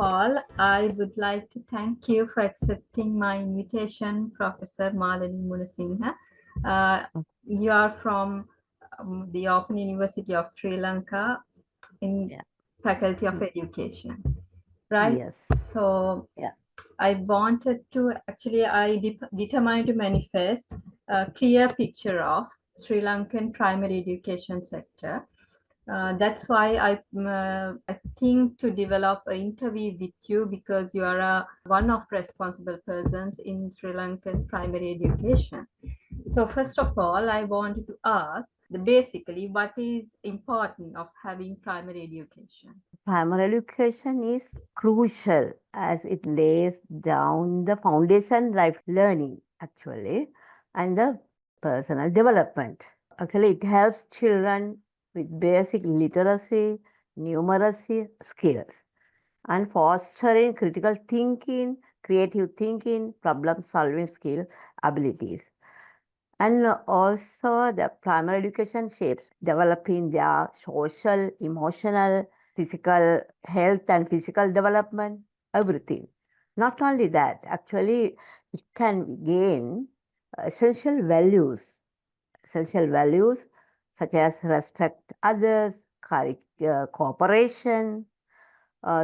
all, I would like to thank you for accepting my invitation, Professor Malini Munasinghe. You are from the Open University of Sri Lanka in Yeah. Faculty of Education, right? Yes. So Yeah. I wanted to actually, determined to manifest a clear picture of Sri Lankan primary education sector. That's why I think to develop an interview with you because you are one of responsible persons in Sri Lankan primary education. So first of all, I wanted to ask basically what is important of having primary education. Primary education is crucial as it lays down the foundation life learning actually and the personal development. Actually, it helps children with basic literacy, numeracy skills and fostering critical thinking, creative thinking, problem solving skill abilities. And also, the primary education shapes developing their social, emotional, physical health, and physical development, everything. Not only that, actually, it can gain essential values such as respect others, cooperation,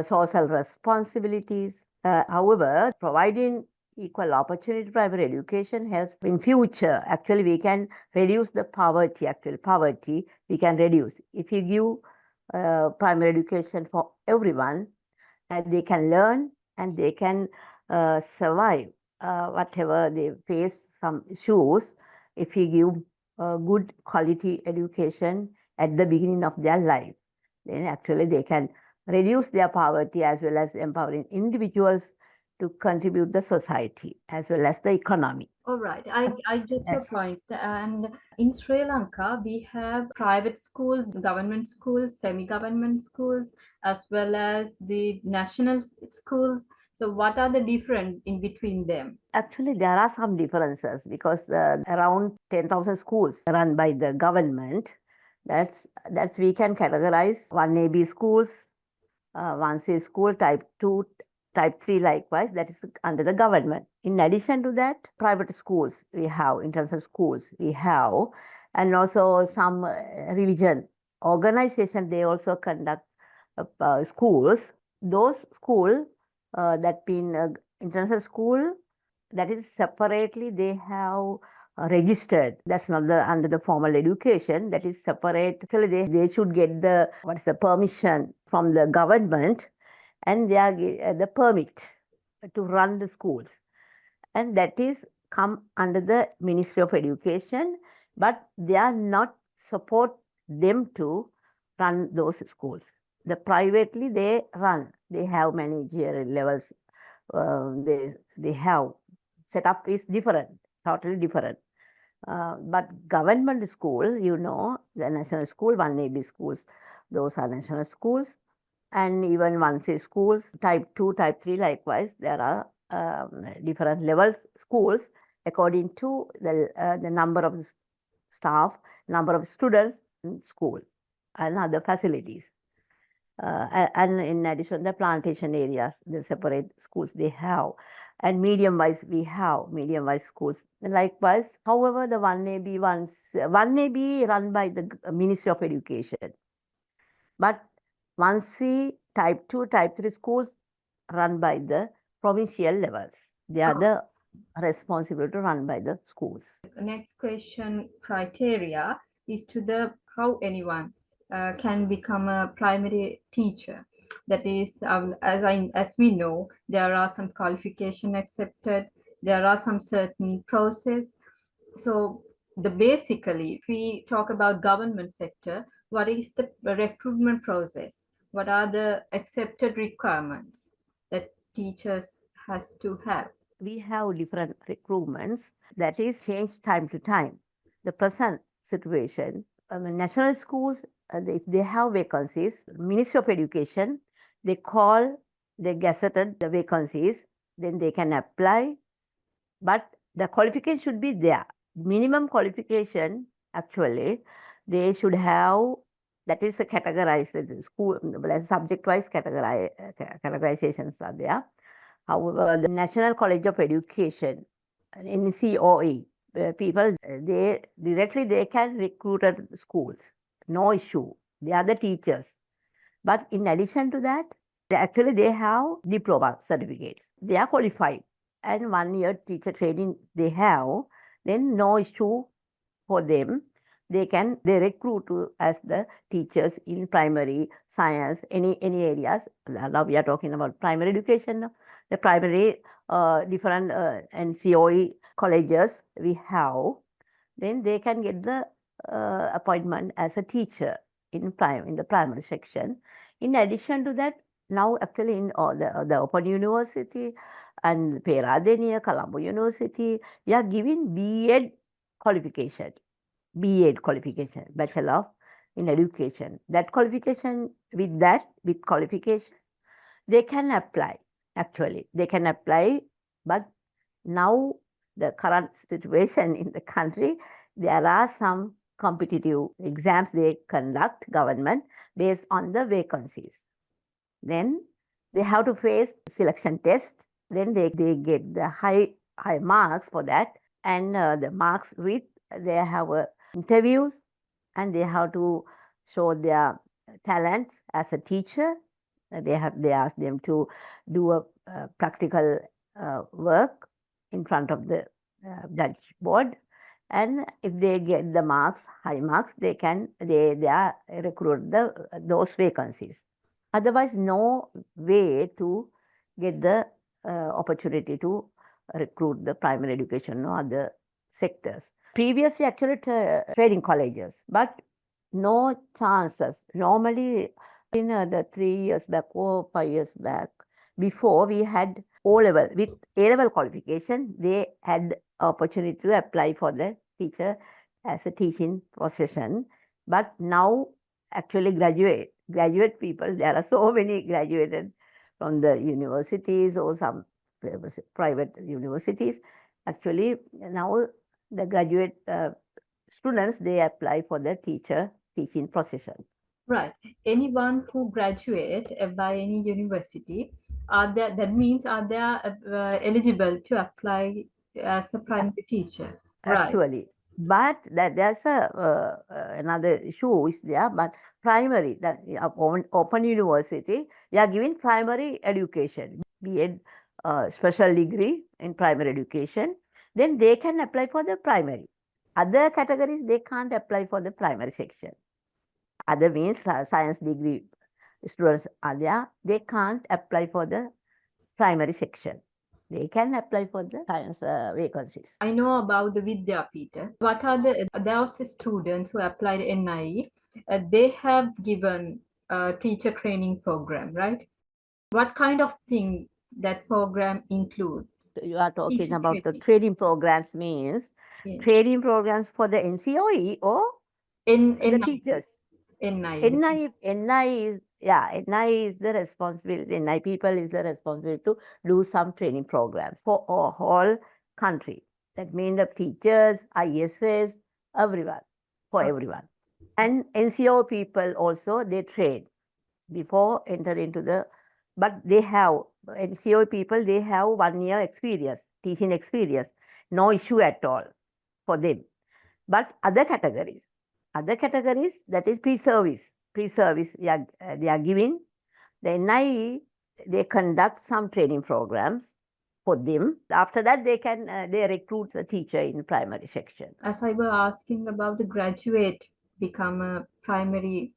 social responsibilities. However, providing equal opportunity primary education helps in future. Actually, we can reduce the poverty. Actually, poverty we can reduce if you give primary education for everyone, and they can learn and they can survive whatever they face some issues. If we give good quality education at the beginning of their life, then actually they can reduce their poverty as well as empowering individuals to contribute the society as well as the economy. All right, I get your Yes. point. And in Sri Lanka, we have private schools, government schools, semi-government schools, as well as the national schools. So, what are the difference in between them? Actually, there are some differences because around 10,000 schools run by the government. That's we can categorize 1AB schools, 1C school, type 2, type 3 likewise, that is under the government. In addition to that, private schools we have, international schools we have, and also some religion organization, they also conduct schools. Those school that been international school, that is separately they have registered. That's not the under the formal education. That is separate. Actually, they should get the what's the permission from the government, and they are the permit to run the schools, and that is come under the Ministry of Education, but they are not support them to run those schools. The privately they run. They have managerial levels. They have setup is different, totally different. But government school, the national school, 1AB schools, those are national schools, and even 1C schools, type 2, type 3, likewise, there are different levels schools according to the number of staff, number of students in school, and other facilities. And in addition, the plantation areas, the separate schools they have. And medium-wise, we have medium-wise schools. Likewise, however, the 1AB run by the Ministry of Education. But 1C, type 2, type 3 schools run by the provincial levels. They are the responsible to run by the schools. Next question criteria is to the how anyone can become a primary teacher. That is, as we know, there are some qualification accepted. There are some certain process. So basically, if we talk about government sector, what is the recruitment process? What are the accepted requirements that teachers has to have? We have different recruitments that is changed time to time. The present situation, national schools, if they have vacancies, Ministry of Education, they gazetted the vacancies, then they can apply, but the qualification should be there. Minimum qualification, actually, they should have That is a categorized school, subject-wise categorizations are there. However, the National College of Education, NCOE, people, they directly they can recruit at schools, no issue. They are the teachers. But in addition to that, actually they have diploma certificates. They are qualified. And 1 year teacher training they have, then no issue for them. They recruit as the teachers in primary, science, any areas. Now we are talking about primary education. The primary different NCOE colleges we have, then they can get the appointment as a teacher in the primary section. In addition to that, now actually in the Open University and Peradeniya, Colombo University, we are giving B.Ed qualification. B.Ed qualification, Bachelor in Education. That qualification, with qualification, they can apply. Actually, they can apply, but now the current situation in the country, there are some competitive exams they conduct, government, based on the vacancies. Then they have to face selection test. Then they get the high marks for that, and the marks with they have interviews, and they have to show their talents as a teacher. They ask them to do a practical work in front of the judge board, and if they get the marks, high marks, they are recruit those vacancies. Otherwise, no way to get the opportunity to recruit the primary education or other sectors. Previously, actually, training colleges, but no chances. Normally, in the 3 years back or 5 years back, before we had O-level, with A-level qualification, they had opportunity to apply for the teacher as a teaching profession. But now, actually, graduate people, there are so many graduated from the universities or some private universities. Actually, now the graduate students, they apply for the teaching profession. Right. Anyone who graduate by any university, that means are they eligible to apply as a primary teacher? Right. Actually, but there's another issue is there. But primary, that open university, we are giving primary education, B.Ed special degree in primary education. Then they can apply for the primary. Other categories they can't apply for the primary section. Other means science degree students are there, they can't apply for the primary section. They can apply for the science vacancies. I know about the Vidyapita. What are those students who applied NIE? They have given a teacher training program, right? What kind of thing that program includes? You are talking Teacher about the training. training programs, means Yes. training programs for the NCOE or the teachers. NIE. NIE is the responsibility. NIE people is the responsibility to do some training programs for whole country. That means the teachers, ISS, everyone, for everyone. And NCO people also, they train before enter into the, but they have, NCO people, they have 1 year experience, teaching experience, no issue at all for them. But other categories, that is pre-service, they are giving. The NIE, they conduct some training programs for them. After that, they recruit a teacher in primary section. As I was asking about the graduate become a primary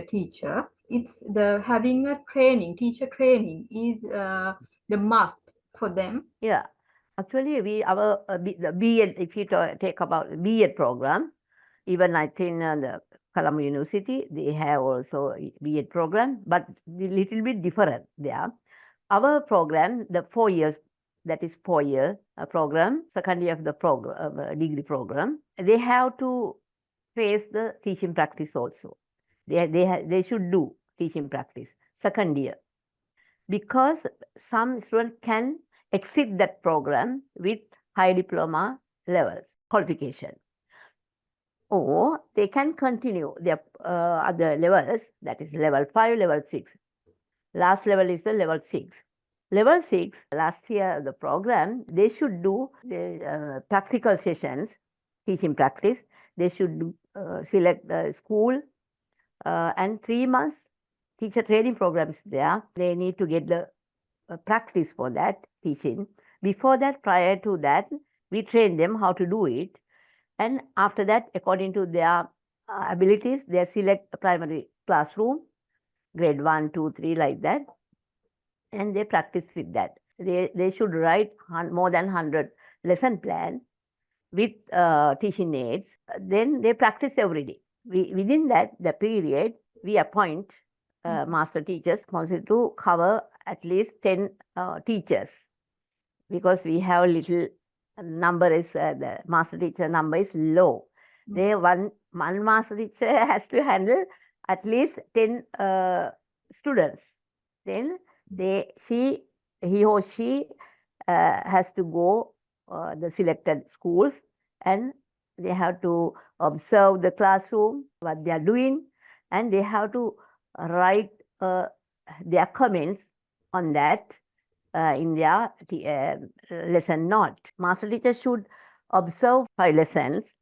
teacher, it's the having a teacher training is the must for them. Yeah, actually, the B.Ed, if you take about B.Ed program, even I think the Colombo University, they have also B.Ed program, but a little bit different there. Our program, the 4 years, that is 4 year program, second year of the degree program, they have to face the teaching practice also. They should do teaching practice second year, because some students can exit that program with high diploma levels qualification. or they can continue their other levels, that is level 5, level 6. Last level is the level 6. Level 6, last year, the program, they should do the practical sessions, teaching practice. They should select the school and 3 months teacher training program is there. They need to get the practice for that teaching. Before that, prior to that, we train them how to do it. And after that, according to their abilities, they select a primary classroom, grade 1, 2, 3, like that, and they practice with that. They should write more than 100 lesson plan with teaching aids. Then they practice every day. Within that, the period, we appoint master teachers responsible to cover at least 10 teachers, because we have little number is the master teacher number is low. They one master teacher has to handle at least 10 students. Then he or she has to go the selected schools, and they have to observe the classroom, what they are doing, and they have to write their comments on that in their lesson note. Master teacher should observe 5 lessons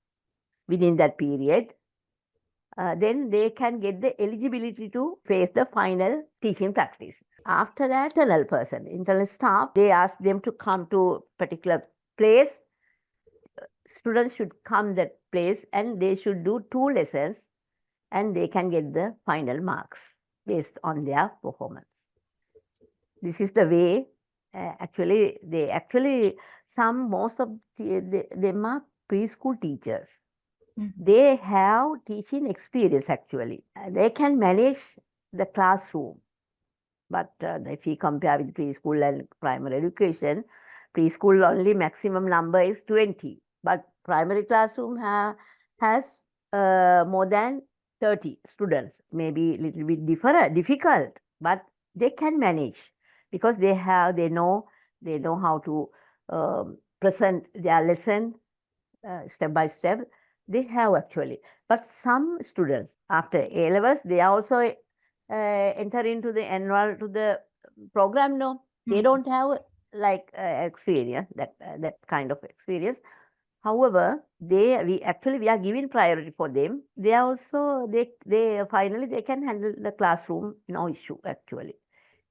within that period. Then they can get the eligibility to face the final teaching practice. After that, internal staff, they ask them to come to particular place. Students should come that place and they should do 2 lessons, and they can get the final marks based on their performance. This is the way. Most of them are preschool teachers. They have teaching experience actually. They can manage the classroom. But if we compare with preschool and primary education, preschool only maximum number is 20. But primary classroom has more than 30 students. Maybe a little bit difficult, but they can manage, because they know how to present their lesson step by step. They have actually. But some students after A levels, they also enter into the enroll to the program. No, they don't have like experience, that kind of experience. However, we are giving priority for them. They are also they finally they can handle the classroom, no issue actually,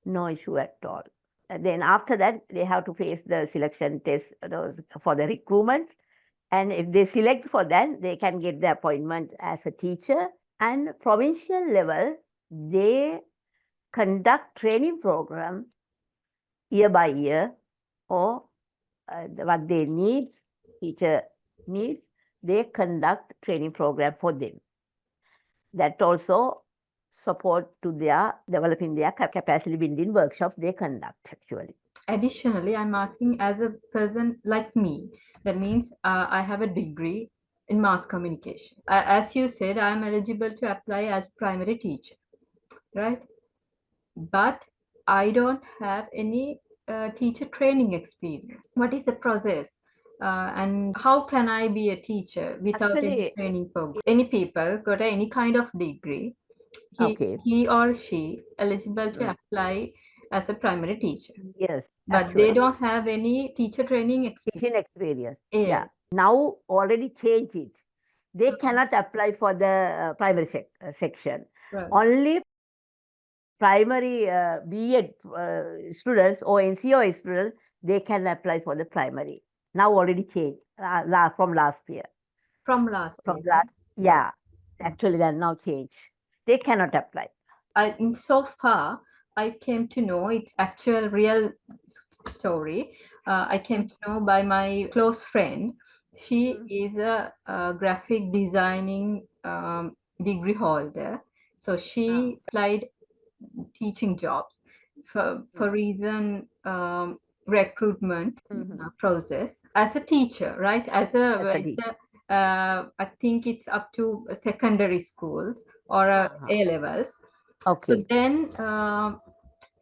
no issue at all. And then after that, they have to face the selection test for the recruitment. And if they select for that, they can get the appointment as a teacher. And provincial level, they conduct training program year by year, or what they need, teacher needs, they conduct training program for them. That also support to their developing their capacity building workshops they conduct actually. Additionally, I'm asking as a person like me, that means I have a degree in mass communication. As you said, I'm eligible to apply as primary teacher, right? But I don't have any teacher training experience. What is the process? And how can I be a teacher without any training program? Any people got any kind of degree, he or she eligible to apply as a primary teacher. Yes, but actually. They don't have any teacher training experience. Teaching experience. Yeah. Now already changed it. They cannot apply for the primary section. Right. Only primary B.Ed students or NCOA students, they can apply for the primary. Now already changed from last year. From last year. Yeah. Actually, they are now changed. They cannot apply. So far, I came to know it's actual real story. I came to know by my close friend. She is a graphic designing degree holder. So she applied teaching jobs for reason recruitment process as a teacher, right? I think it's up to secondary schools or A levels. Okay. So then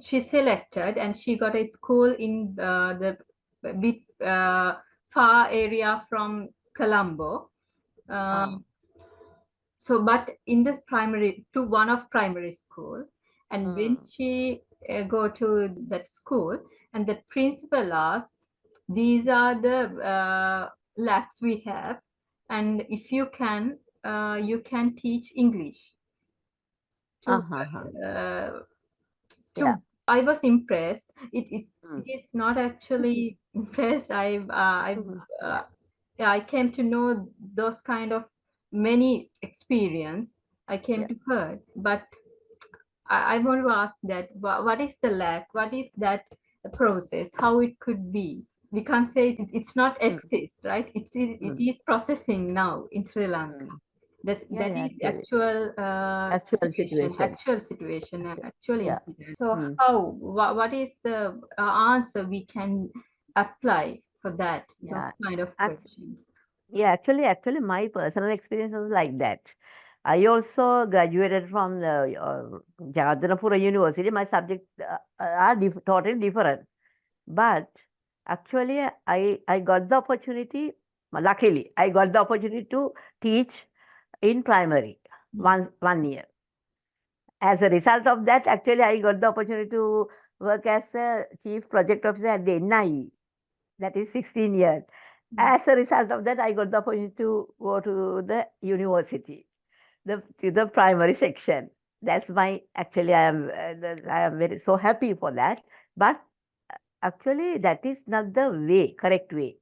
she selected and she got a school in the bit far area from Colombo. So, but in this primary, to one of primary school, and when she go to that school, and the principal asks, these are the lacks we have, and if you can teach English to Uh-huh. Yeah. students. I was impressed. Mm. It is not actually impressed. Mhm. Uh, Yeah. yeah, I came to know those kind of many experience. I came Yeah. to heard, but I want to ask that what is the lack? What is that process? How it could be? We can't say it's not Mm. exist, right? It Mm. is processing now in Sri Lanka. Mm. Yeah, That yeah, is actually. Actual situation. actual situation, and actual Yeah. incident. So Mm. what is the answer we can apply for that? Those Yeah. kind of Act- questions. yeah, actually, my personal experience was like that. I also graduated from the Jagadhanapura University. My subjects are totally different. But actually, I got the opportunity, luckily, I got the opportunity to teach in primary Mm. 1 year. As a result of that, actually, I got the opportunity to work as a chief project officer at the NIE, that is 16 years. Mm. As a result of that, I got the opportunity to go to the university, to the primary section. That's my actually I am very so happy for that. But actually, that is not the way, correct way.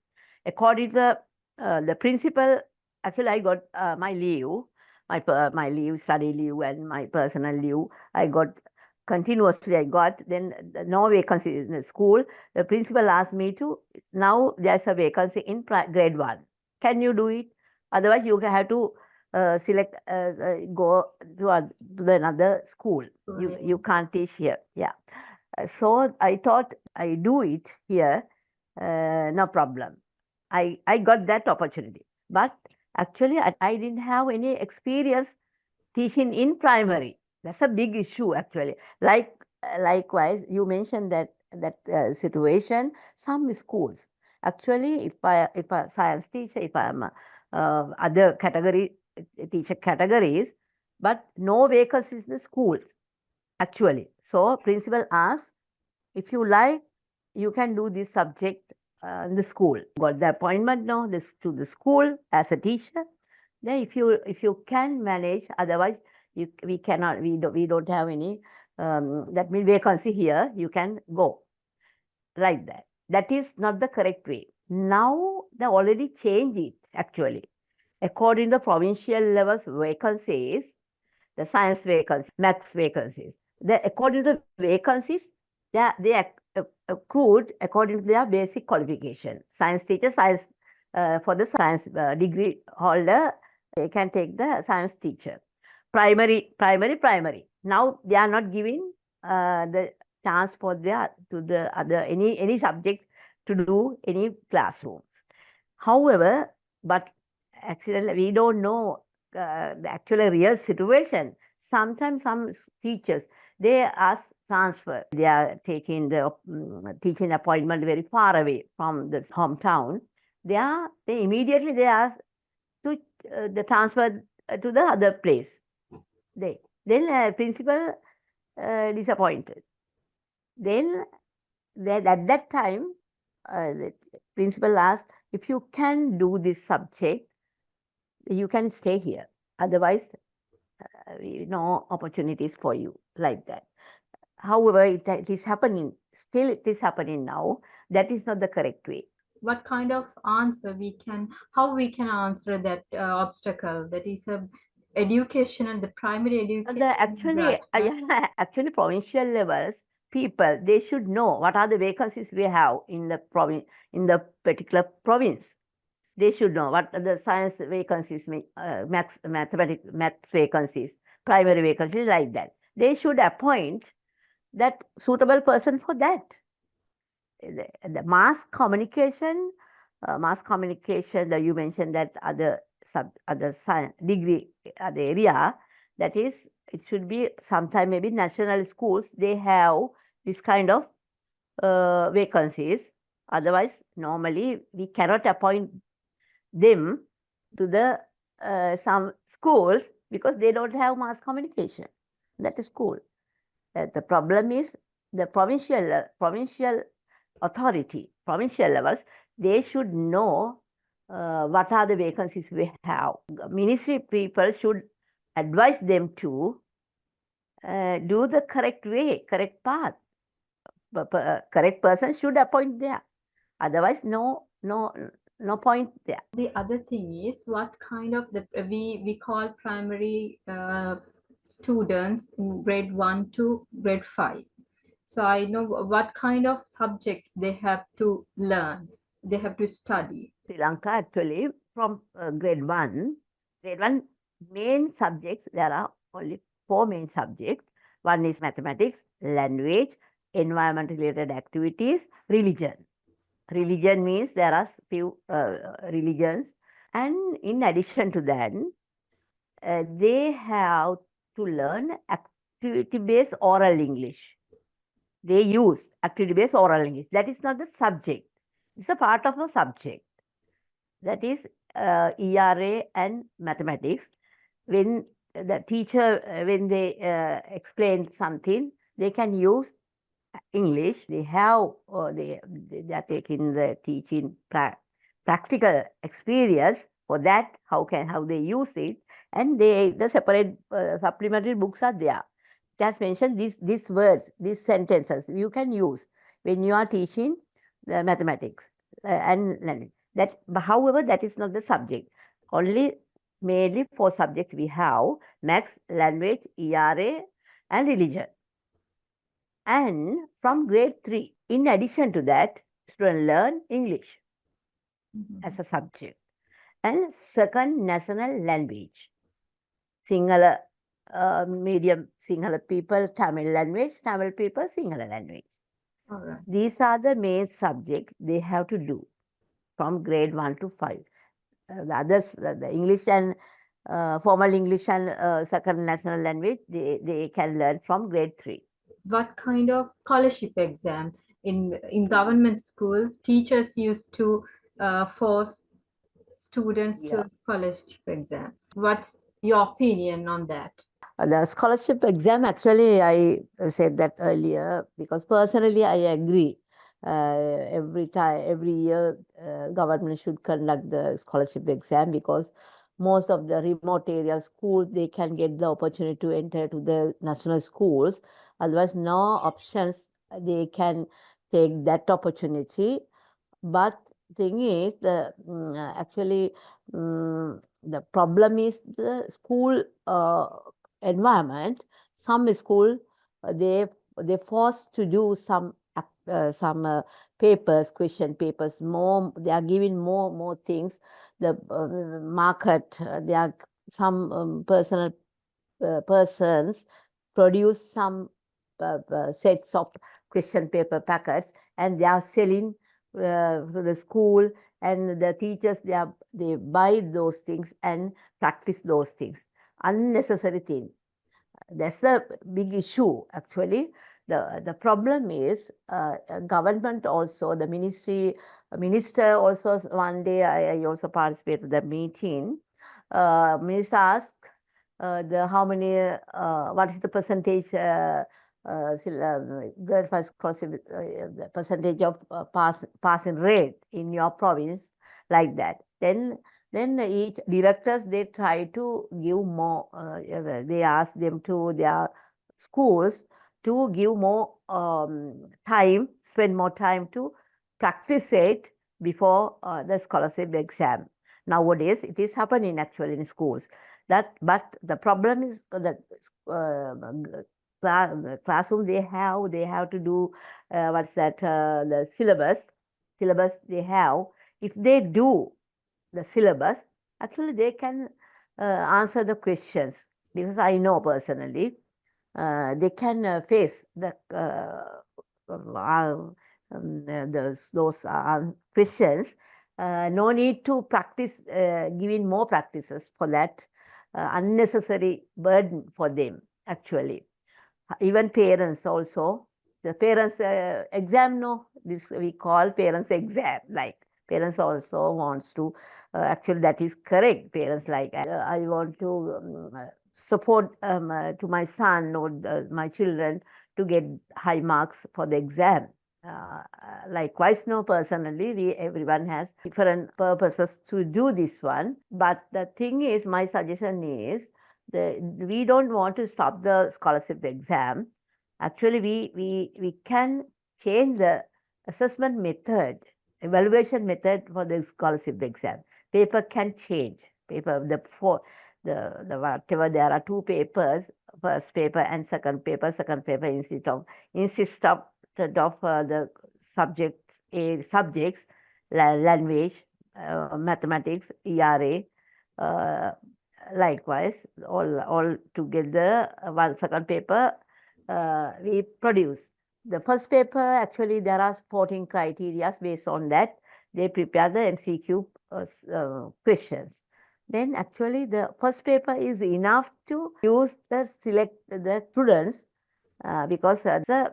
According to the principal, actually, I got my leave, my leave, study leave, and my personal leave. I got continuously. I got then no vacancy in the school. The principal asked me to now there's a vacancy in grade one. Can you do it? Otherwise, you have to select go to the another school. So, You can't teach here. Yeah. So I thought I do it here, no problem. I got that opportunity. But actually, I didn't have any experience teaching in primary. That's a big issue, actually. Likewise, you mentioned that situation. Some schools, actually, if a science teacher, if I'm a, other category teacher categories, but no vacancies in the schools actually. So principal asks, if you like, you can do this subject in the school. Got the appointment now to the school as a teacher. Then if you can manage, otherwise we cannot, we don't have any that means vacancy here. You can go like that. That is not the correct way. Now they already changed it actually. According to provincial levels vacancies, the science vacancies, maths vacancies. According to the vacancies, accrued according to their basic qualification. Science teacher, science for the science degree holder, they can take the science teacher. Primary. Now they are not giving the chance for the other any subject to do any classrooms. However, but actually we don't know the actual real situation. Sometimes some teachers, they ask transfer. They are taking the teaching appointment very far away from the hometown. They immediately they ask to the transfer to the other place. Then principal disappointed. Then at that time, the principal asked, if you can do this subject, you can stay here. Otherwise, no opportunities for you like that. However, it is happening. Still, it is happening now. That is not the correct way. what kind of answer we can, how we can answer that obstacle, that is a education, the primary The education actually, right, right? yeah, actually, provincial levels people they should know what are the vacancies we have in the province in the particular province. They should know what are the science vacancies, maths vacancies, primary vacancies like that. They should appoint that suitable person for that. The mass communication that you mentioned, that other science degree other area, that is it should be sometime maybe national schools they have this kind of vacancies. Otherwise, normally we cannot appoint them to the some schools because they don't have mass communication. That is cool. The problem is the provincial authority, provincial levels, they should know what are the vacancies we have. Ministry people should advise them to do the correct way, correct path. Correct person should appoint there. Otherwise, no point there. The other thing is what kind of we call primary students in grade 1 to grade 5. So I know what kind of subjects they have to learn, they have to study. Sri Lanka actually from grade 1 main subjects, there are only 4 main subjects. One is mathematics, language, environment related activities, religion. Religion means there are few religions, and in addition to that, they have to learn activity-based oral English. They use activity-based oral English. That is not the subject. It's a part of the subject. That is ERA and mathematics. When the teacher, when they explain something, they can use English. They have, they are taking the teaching practical experience for that. How they use it, and the separate supplementary books are there. Just mention these words, these sentences you can use when you are teaching the mathematics and learning. That, however, that is not the subject. Only mainly 4 subjects we have: maths, language, ERA, and religion. And from grade 3, in addition to that, students learn English as a subject. And second, national language. Sinhala medium, Sinhala people, Tamil language, Tamil people, Sinhala language. All right. These are the main subjects they have to do from grade 1 to 5. The others, the English and formal English and second national language, they can learn from grade 3. What kind of scholarship exam in government schools teachers used to force students to a scholarship exam? What's your opinion on that? The scholarship exam, actually, I said that earlier because personally I agree. Every year, government should conduct the scholarship exam because most of the remote area schools, they can get the opportunity to enter to the national schools. Otherwise, no options, they can take that opportunity. But thing is, actually, the problem is the school environment. Some school, they forced to do some papers, question papers. More, they are giving more things. The market, there are some personal persons produce some sets of question paper packets, and they are selling to the school, and the teachers, they buy those things and practice those things. Unnecessary thing. That's a big issue, actually. The problem is government also, the minister also, one day I also participated in the meeting. Minister asked how many, what is the percentage, girl first the percentage of passing rate in your province, like that. Then each directors, they try to give more, they ask them to their schools to give more time, spend more time to practice it before the scholarship exam. Nowadays, it is happening actually in schools. But the problem is that classroom, they have to do what's that, the syllabus they have. If they do the syllabus, actually they can answer the questions, because I know personally they can face the those questions. No need to practice, giving more practices for that. Unnecessary burden for them, actually. Even parents also. The parents exam, no, this we call parents exam, like Parents also wants to, actually that is correct. Parents like, I want to support to my son or my children to get high marks for the exam. Likewise, no, personally, everyone has different purposes to do this one. But the thing is, my suggestion is, we don't want to stop the scholarship exam. Actually, we can change the assessment method, evaluation method for the scholarship exam. Paper can change. Paper, the whatever, there are two papers, first paper and second paper. Second paper insist of the subjects, language, mathematics, ERA. Uh, Likewise, all together, one second paper we produce. The first paper, actually, there are 14 criteria. Based on that, they prepare the MCQ questions. Then actually the first paper is enough to use the select the students, because the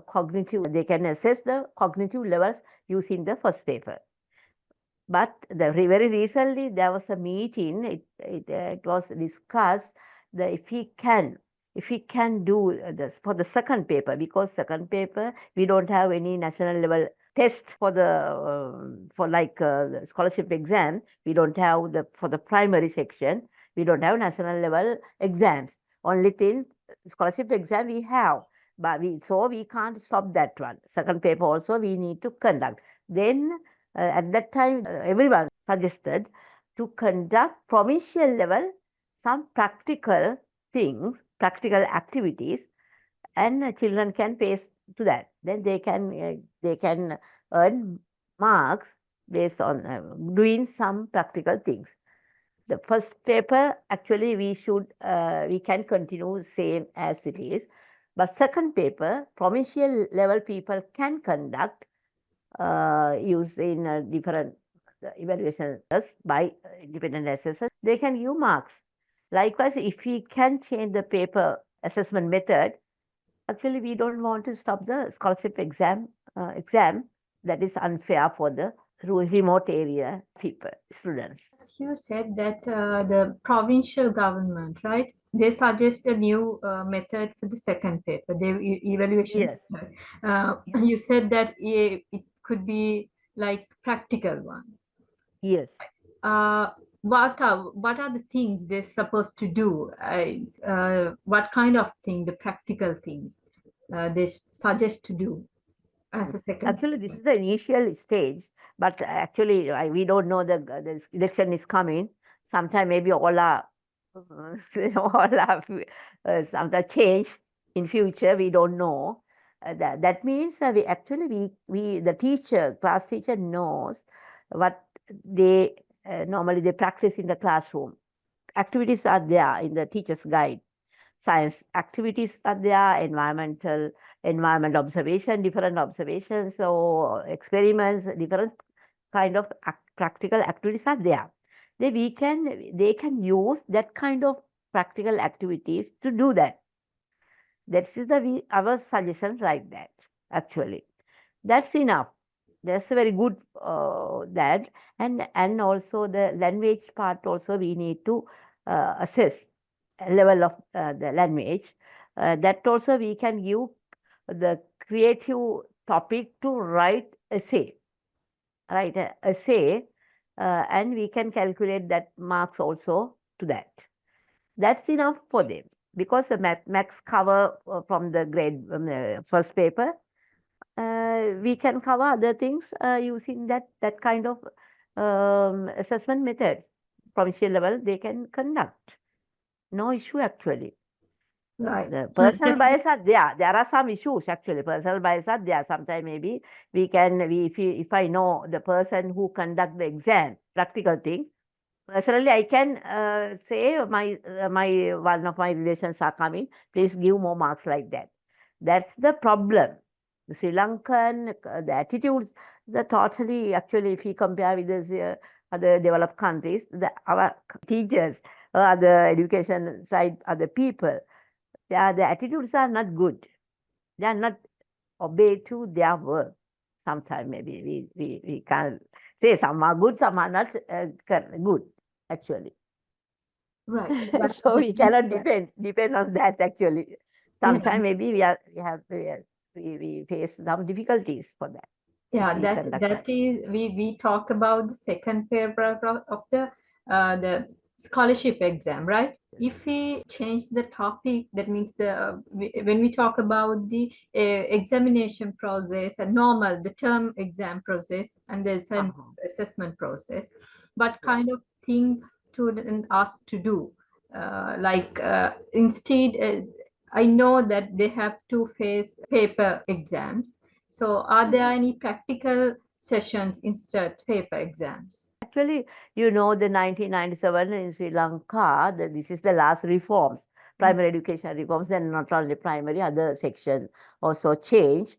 cognitive, they can assess the cognitive levels using the first paper. But very recently there was a meeting. It was discussed that if we can do this for the second paper, because second paper we don't have any national level test for the the scholarship exam. We don't have for the primary section. We don't have national level exams. Only thing, scholarship exam we have, but we can't stop that one. Second paper also we need to conduct. Then at that time, everyone suggested to conduct provincial level some practical things, practical activities, and children can pace to that. Then they can earn marks based on doing some practical things. The first paper, actually, we can continue same as it is, but second paper, provincial level people can conduct using different evaluations by independent assessors. They can give marks. Likewise, if we can change the paper assessment method, actually we don't want to stop the scholarship exam. That is unfair for the remote area people, students. As you said that the provincial government, right? They suggest a new method for the second paper, the evaluation Yes. method. You said that it could be like practical one. Yes. Uh, what are the things they're supposed to do? What kind of thing, the practical things they suggest to do as a second Actually, this paper? is the initial stage, but actually, we don't know the election is coming. Sometime maybe all are all are sometime change in future. We don't know. That means we the teacher, class teacher knows what they normally they practice in the classroom. Activities are there in the teacher's guide. Science activities are there, environment observation, different observations, so experiments, different kind of practical activities are there. They can use that kind of practical activities to do that. That is our suggestion like that. Actually, that's enough. That's very good, that. And also the language part also we need to assess level of the language. That also we can give the creative topic to write essay, and we can calculate that marks also to that. That's enough for them, because the max cover from the grade first paper, we can cover other things using that kind of assessment methods. Provincial level, they can conduct. No issue actually. Right. The personal bias are there. There are some issues actually. Personal bias are there. Sometimes maybe if I know the person who conduct the exam, practical things, personally, I can say my one of my relations are coming. Please give more marks like that. That's the problem. The Sri Lankan, the attitudes, the totally actually, if you compare with the other developed countries, our teachers, the education side, other people, the attitudes are not good. They are not obey to their work. Sometimes maybe we can't say some are good, some are not good, actually. Right. So we cannot That's depend on that, actually. yeah. Sometimes maybe we face some difficulties for that if Yeah, we that conduct that that. is we talk about the second paragraph of the scholarship exam, right? If we change the topic, that means when we talk about the examination process and normal the term exam process and there's an Uh-huh. assessment process, what Yeah. kind of thing student asked to do? Instead, I know that they have to face paper exams, so, are there any practical sessions instead paper exams? Actually, the 1997 in Sri Lanka, this is the last reforms, primary education reforms, then not only primary, other sections also changed.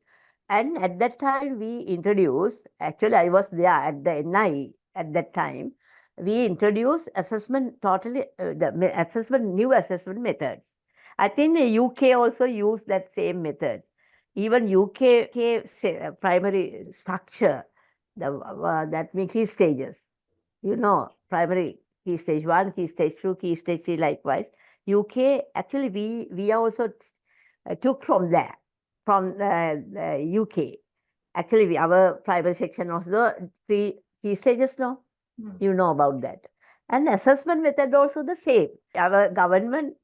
And at that time, we introduced, actually, I was there at the NI at that time, we introduced assessment, new assessment methods. I think the UK also used that same method. Even UK primary structure, that means key stages, primary key stage 1, key stage 2, key stage 3, likewise. UK, actually, we also took from there, from the UK. Actually, our primary section was the 3 key stages, no? You know about that. And assessment method also the same. Our government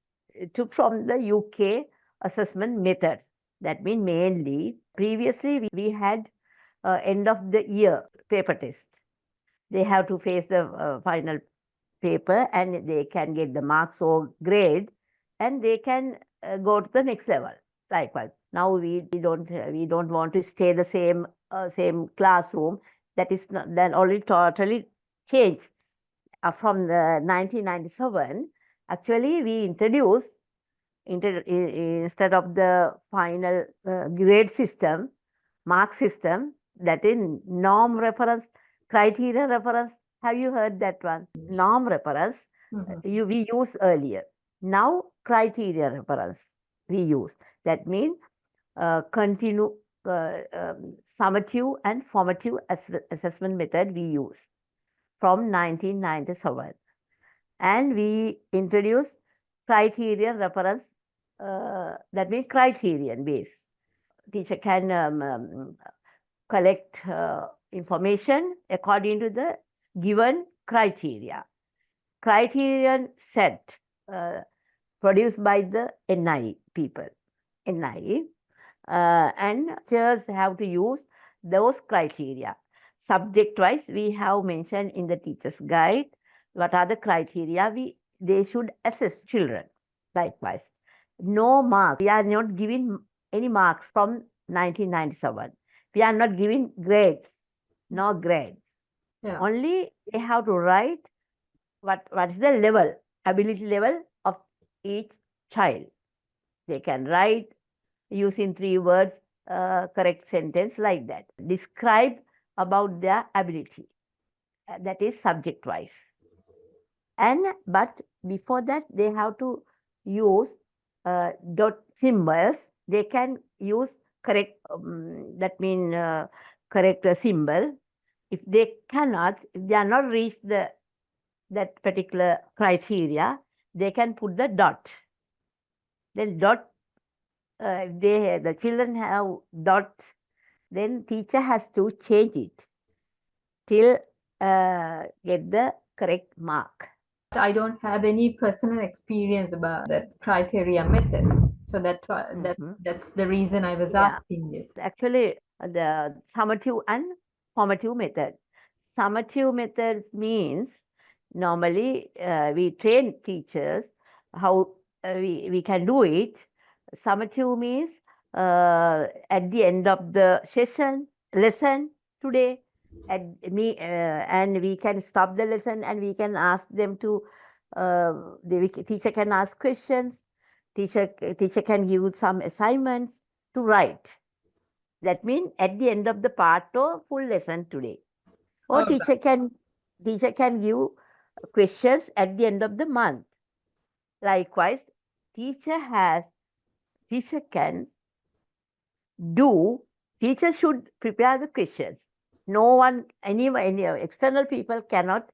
took from the UK assessment method. That means mainly, previously we had end of the year paper test. They have to face the final paper and they can get the marks or grade and they can go to the next level. Likewise, now we don't want to stay the same classroom. That is not, then only totally changed from the 1997. Actually, we introduced instead of the final grade system, mark system, that is norm reference, criteria reference. Have you heard that one? Norm reference, we use earlier. Now criteria reference we use. That means continue summative and formative assessment method we use from 1997. And we introduce criteria reference, that means criterion base. Teacher can collect information according to the given criteria. Criterion set produced by the NI people, NI, and teachers have to use those criteria. Subject-wise, we have mentioned in the teacher's guide what are the criteria they should assess children. Likewise, no marks. We are not giving any marks from 1997. We are not giving grades, no grades. Yeah. Only they have to write what is the level, ability level of each child. They can write using 3 words, correct sentence like that. Describe about their ability. That is subject wise. But before that, they have to use dot symbols. They can use correct, that means correct symbol. If they are not reached that particular criteria, they can put the dot. Then dot, the children have dots, then teacher has to change it till get the correct mark. I don't have any personal experience about the criteria methods, so that's the reason I was Yeah, asking you. actually, the summative and formative method. Summative method means normally we train teachers how we can do it. Summative means at the end of the lesson today, and we can stop the lesson and we can ask them to, the teacher can ask questions, teacher can give some assignments to write. That means at the end of the part or full lesson today. Or All right. teacher can give questions at the end of the month. Likewise, teacher can do, teacher should prepare the questions. No one, any external people cannot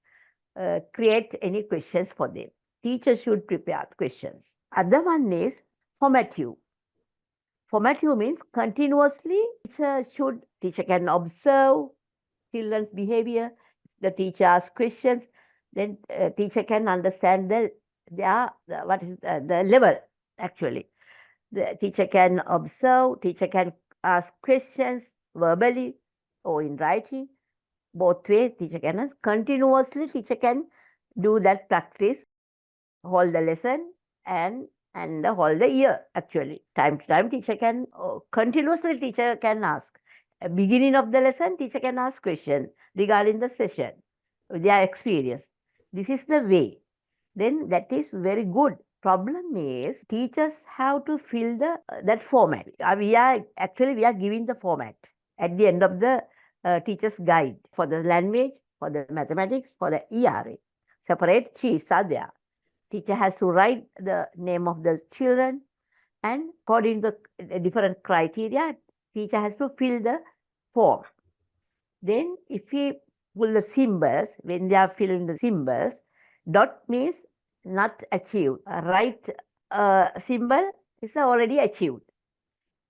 create any questions for them. Teacher should prepare questions. Other one is formative. Formative means continuously teacher can observe children's behavior. The teacher asks questions, then teacher can understand what is the level actually. The teacher can observe, teacher can ask questions verbally or in writing. Both ways, teacher can ask. Continuously, teacher can do that practice, hold the lesson and the whole the year actually. Time to time, teacher can continuously teacher can ask. At beginning of the lesson, teacher can ask question regarding the session, their experience. This is the way. Then that is very good. Problem is teachers have to fill the that format. We are giving the format at the end of the teacher's guide for the language, for the mathematics, for the ERA. Separate sheets are there. Teacher has to write the name of the children, and according to the different criteria, teacher has to fill the form. Then if we pull the symbols, when they are filling the symbols, dot means not achieved. A right symbol is already achieved.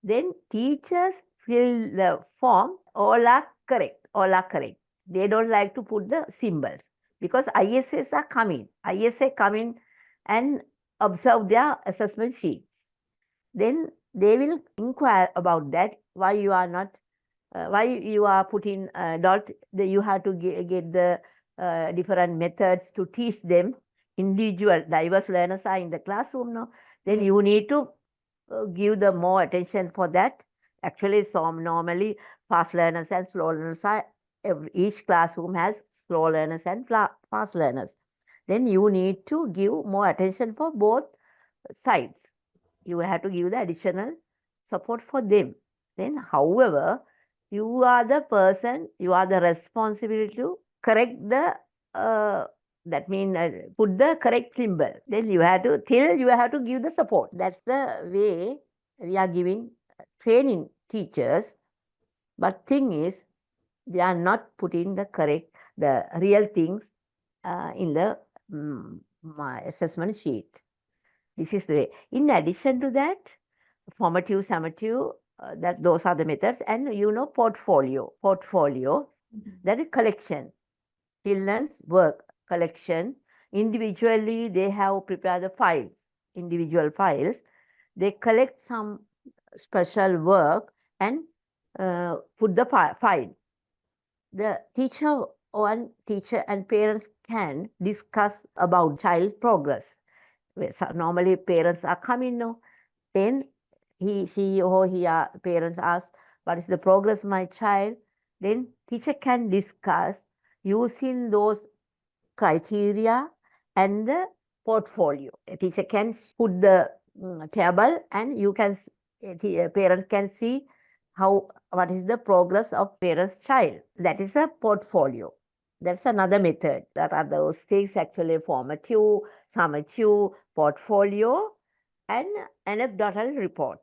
Then teachers fill the form, all are correct. All are correct. They don't like to put the symbols because ISAs are coming. ISA coming and observe their assessment sheets. Then they will inquire about that, why you are not, why you are putting dot. You have to get the different methods to teach them. Individual, diverse learners are in the classroom now. Then you need to give the more attention for that. Actually, normally fast learners and slow learners are, each classroom has slow learners and fast learners. Then you need to give more attention for both sides. You have to give the additional support for them. Then, however, you are the person, you are the responsibility to correct the that means put the correct symbol. Then you have to give the support. That's the way we are giving training teachers. But thing is, they are not putting the real things in the my assessment sheet. This is the way. In addition to that, formative, summative, those are the methods. And portfolio. Portfolio, that is collection. Children's work collection. Individually, they have prepared the files, individual files. They collect some special work and put the file. The teacher and parents can discuss about child progress. Normally, parents are coming now. Then parents ask, what is the progress of my child? Then teacher can discuss using those criteria and the portfolio. A teacher can put the table and parent can see what is the progress of parent's child. That is a portfolio. That's another method. That are those things actually: formative, summative, portfolio, and anecdotal report.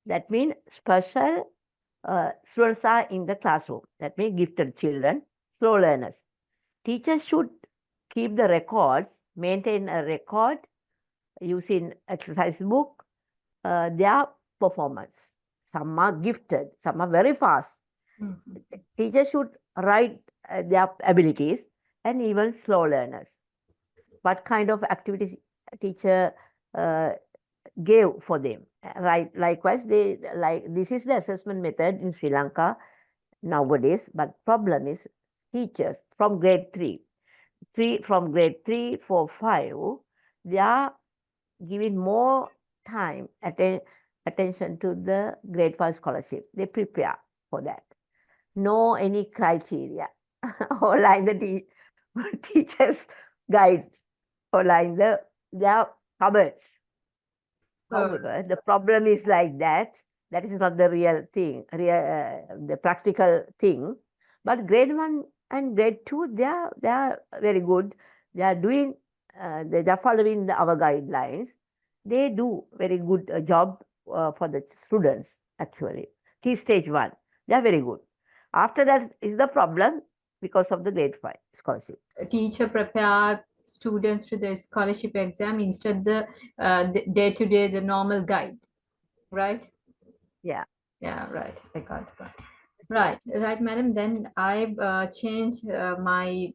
That means special students are in the classroom. That means gifted children, slow learners. Teachers should keep the records, maintain a record using exercise book, their performance. Some are gifted, some are very fast. Teachers should write their abilities, and even slow learners. What kind of activities teacher gave for them? Right. Likewise, this is the assessment method in Sri Lanka nowadays. But problem is teachers from grade 3, 4, 5, they are giving more time attention to the grade 5 scholarship. They prepare for that. No any criteria. Or like the teacher's guide, or like their cupboards. However, the problem is like that. That is not the real thing, the practical thing. But grade 1 and grade 2, they are very good. They are doing, they are following our guidelines. They do very good job for the students actually. Key stage 1, they are very good. After that is the problem because of the grade 5 scholarship. A teacher prepare students to the scholarship exam instead the day to day the normal guide, right? Yeah. Yeah, right. I got the point. Right, madam. Then I've changed my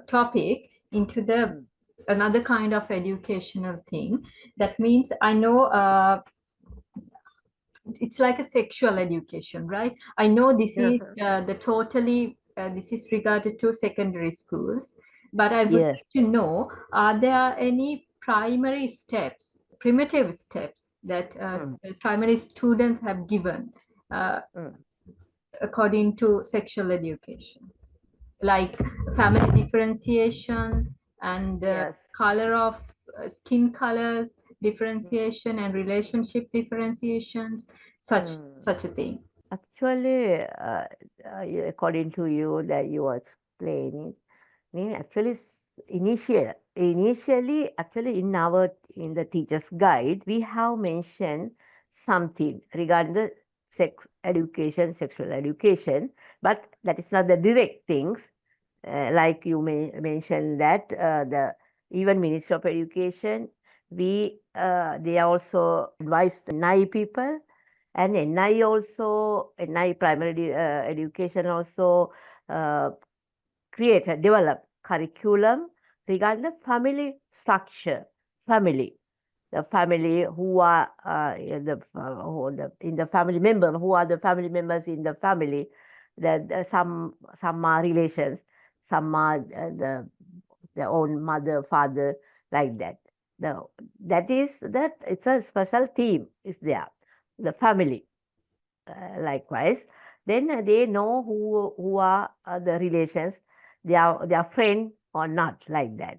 topic into the Mm. another kind of educational thing. That means I know it's like a sexual education, right? I know this is Uh-huh. the totally this is regarded to secondary schools, but I would Yes. like to know, are there any primary steps, primitive steps that Mm. primary students have given uh, Mm. according to sexual education, like family differentiation and Yes. color of skin colors Mm. differentiation and relationship differentiations, Mm. such a thing. Actually, according to you that you are explaining, actually initially actually in the teacher's guide we have mentioned something regarding the sexual education, but that is not the direct things. Like you mentioned that the even Ministry of Education, we they also advise the NI people, and NI primary education also uh, develop curriculum regarding the family structure, family, the family who are in the family member, who are the family members in the family, that some are relations, some are their own mother, father, like that. The, that is that it's a special theme is there, the family. Likewise, then they know who are the relations, their friend or not, like that,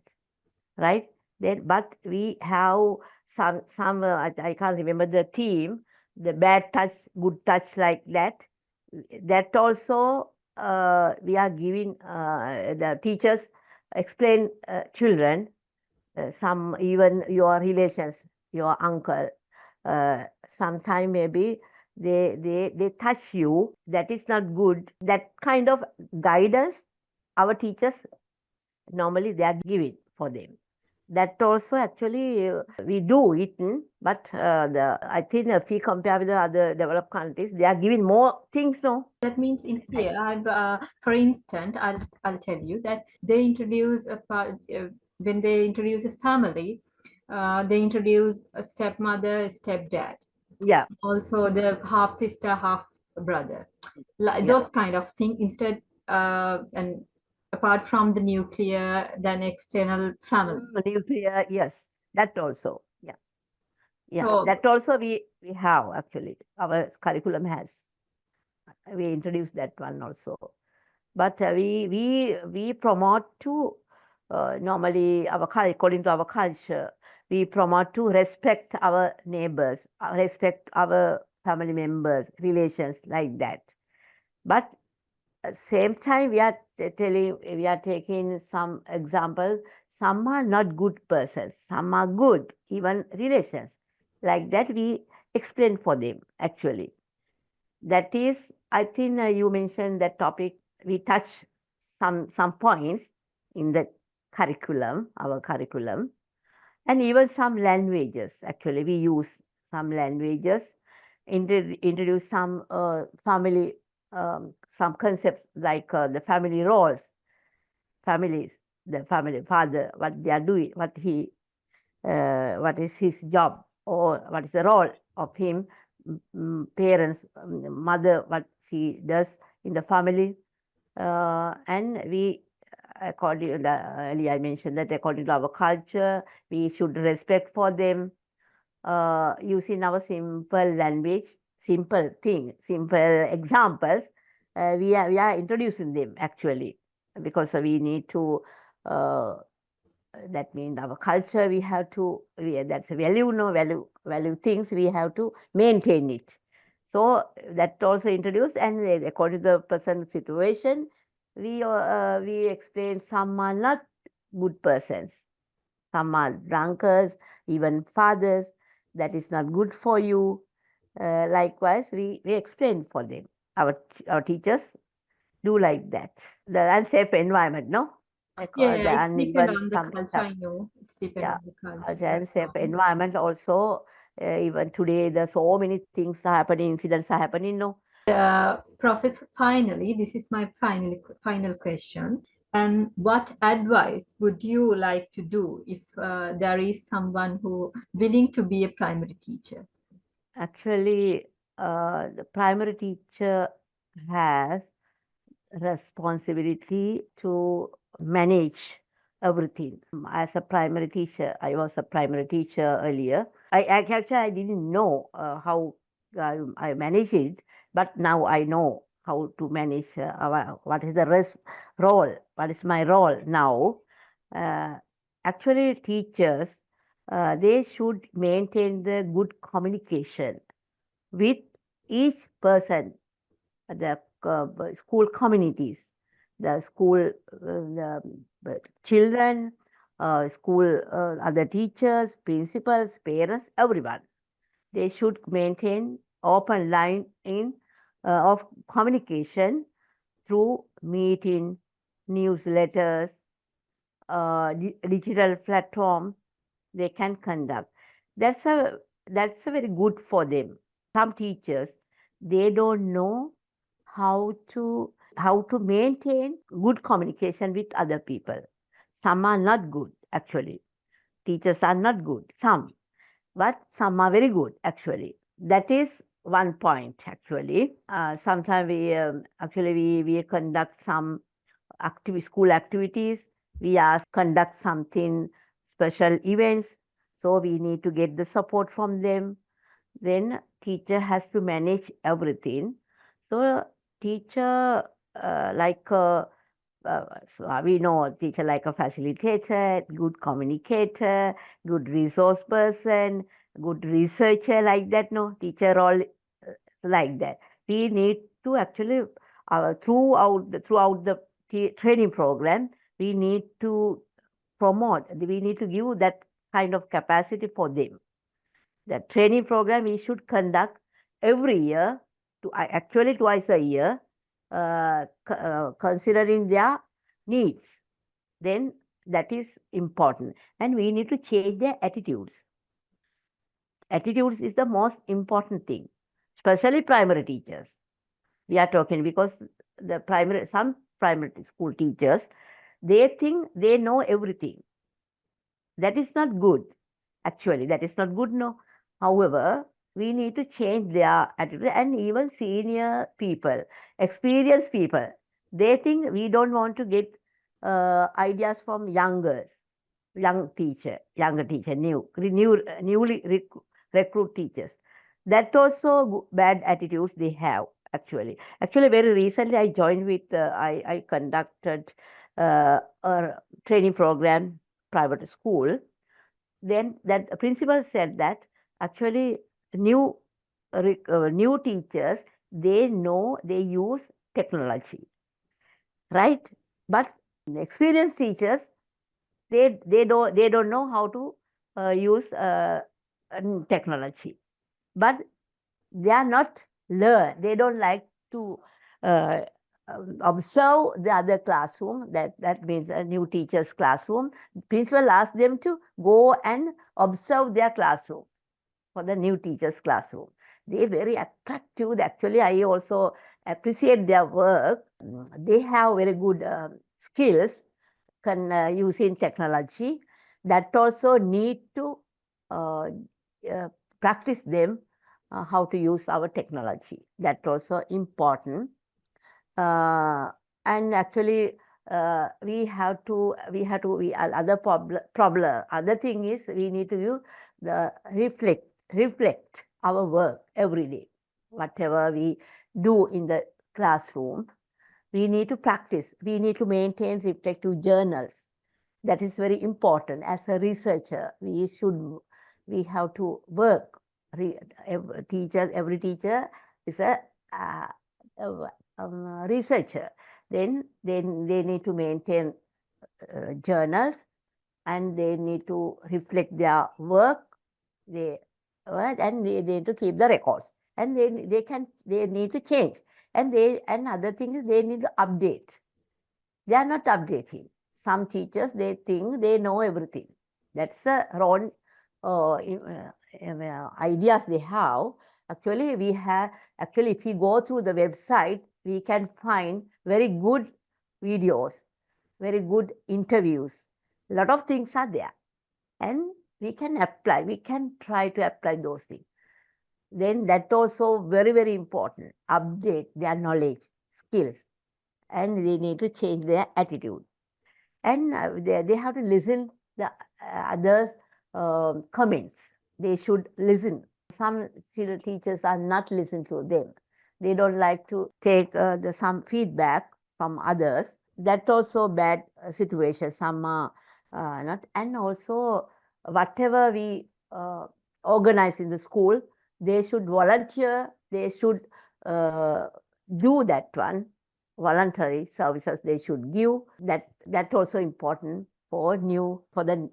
right? Then, but we have some I can't remember the theme, the bad touch, good touch, like that. That also we are giving the teachers explain children, some even your relations, your uncle, sometime maybe they touch you, that is not good. That kind of guidance our teachers normally they are giving for them. That also actually we do it, but the I think if we compare with the other developed countries, they are giving more things, no? That means in Like, here, for instance, I'll tell you that they introduce when they introduce a family, they introduce a stepmother, a stepdad, yeah, also the half sister, half brother, like yeah. those kind of thing instead, and apart from the nuclear, then external families. Nuclear, yes, that also, yeah. Yeah, So that also we have actually. Our curriculum has. We introduced that one also. But we promote to normally according to our culture, we promote to respect our neighbors, respect our family members, relations, like that. But same time we are we are taking some examples. Some are not good persons, some are good, even relations, like that we explain for them actually. That is, I think you mentioned that topic, we touch some points in the curriculum, our curriculum, and even some languages. Actually, we use some languages, introduce some family, some concepts like the family roles, families, the family father, what they are doing, what is his job, or what is the role of him, parents, mother, what she does in the family. And we, according earlier I mentioned that according to our culture, we should respect for them, using our simple language, simple thing, simple examples. We are introducing them actually, because we need to uh, that means our culture we have to that's a value, no value things, we have to maintain it. So that also introduced, and according to the present situation, we explain some are not good persons, some are drunkards, even fathers, that is not good for you. Likewise we explain for them our teachers do like that. The unsafe environment, no? Yeah, it's And depend even on the some culture. stuff, I know it's depend yeah. on the culture. And safe environment also. Even today, there's so many things are happening, incidents are happening, no? Professor, finally, this is my final question. And what advice would you like to do if there is someone who willing to be a primary teacher? Actually, the primary teacher has responsibility to manage everything. As a primary teacher, I was a primary teacher earlier. Actually I didn't know how I manage it, but now I know how to manage what is the role, what is my role now. Uh, Actually, teachers they should maintain the good communication with each person, the school communities, the school, the children, school, other teachers, principals, parents, everyone. They should maintain open line in of communication through meeting, newsletters, digital platform they can conduct. That's a that's a very good for them. Some teachers they don't know how to maintain good communication with other people. Some are not good actually. Teachers are not good. Some, but some are very good actually. That is one point actually. Sometimes we conduct some school activities. We ask conduct something special events. So we need to get the support from them. Then teacher has to manage everything. So teacher so we know teacher like a facilitator, good communicator, good resource person, good researcher like that. No, teacher all like that. We need to actually throughout the training program, we need to promote. We need to give that kind of capacity for them. The training program we should conduct every year, actually twice a year, considering their needs. Then that is important. And we need to change their attitudes. Attitudes is the most important thing, especially primary teachers. We are talking because some primary school teachers, they think they know everything. That is not good. Actually, that is not good, no. However, we need to change their attitude. And even senior people, experienced people, they think we don't want to get ideas from younger teacher, newly recruit teachers. That also bad attitudes they have actually. Actually, very recently I joined with, I conducted a training program, private school. Then that principal said that actually new new teachers, they know they use technology, right? But experienced teachers, they don't know how to use technology. But they are not learn. They don't like to uh, observe the other classroom. That means a new teacher's classroom. Principal asks them to go and observe their classroom for the new teacher's classroom. They very attractive. Actually, I also appreciate their work. They have very good skills using technology. That also need to uh, practice them how to use our technology. That's also important. Uh, and actually, other problem. Other thing is we need to use the reflect our work every day. Whatever we do in the classroom, we need to practice. We need to maintain reflective journals. That is very important. As a researcher, we have to work. Every teacher is uh, researcher. Then they need to maintain journals, and they need to reflect their work. They and they need to keep the records, and they need to change. And other thing is they need to update. They are not updating. Some teachers, they think they know everything. That's the wrong ideas they have. Actually, if we go through the website, we can find very good videos, very good interviews. A lot of things are there. And we can try to apply those things. Then that also very, very important. Update their knowledge, skills, and they need to change their attitude. And they have to listen the others' comments. They should listen. Some teachers are not listen to them. They don't like to take some feedback from others. That also bad situation. Some are not. And also whatever we organize in the school, they should volunteer. They should do that one. Voluntary services they should give. That also important for the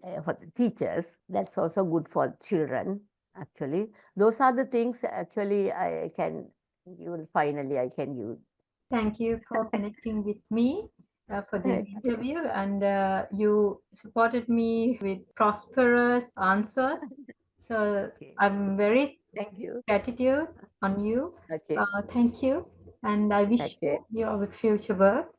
teachers. That's also good for children. Actually, those are the things. Actually, I can. You will finally I can use. Thank you for connecting with me for this Okay. interview, and you supported me with prosperous answers. So Okay. I'm very Thank you. gratitude on you. Okay. Thank you, and I wish Okay. you your future work.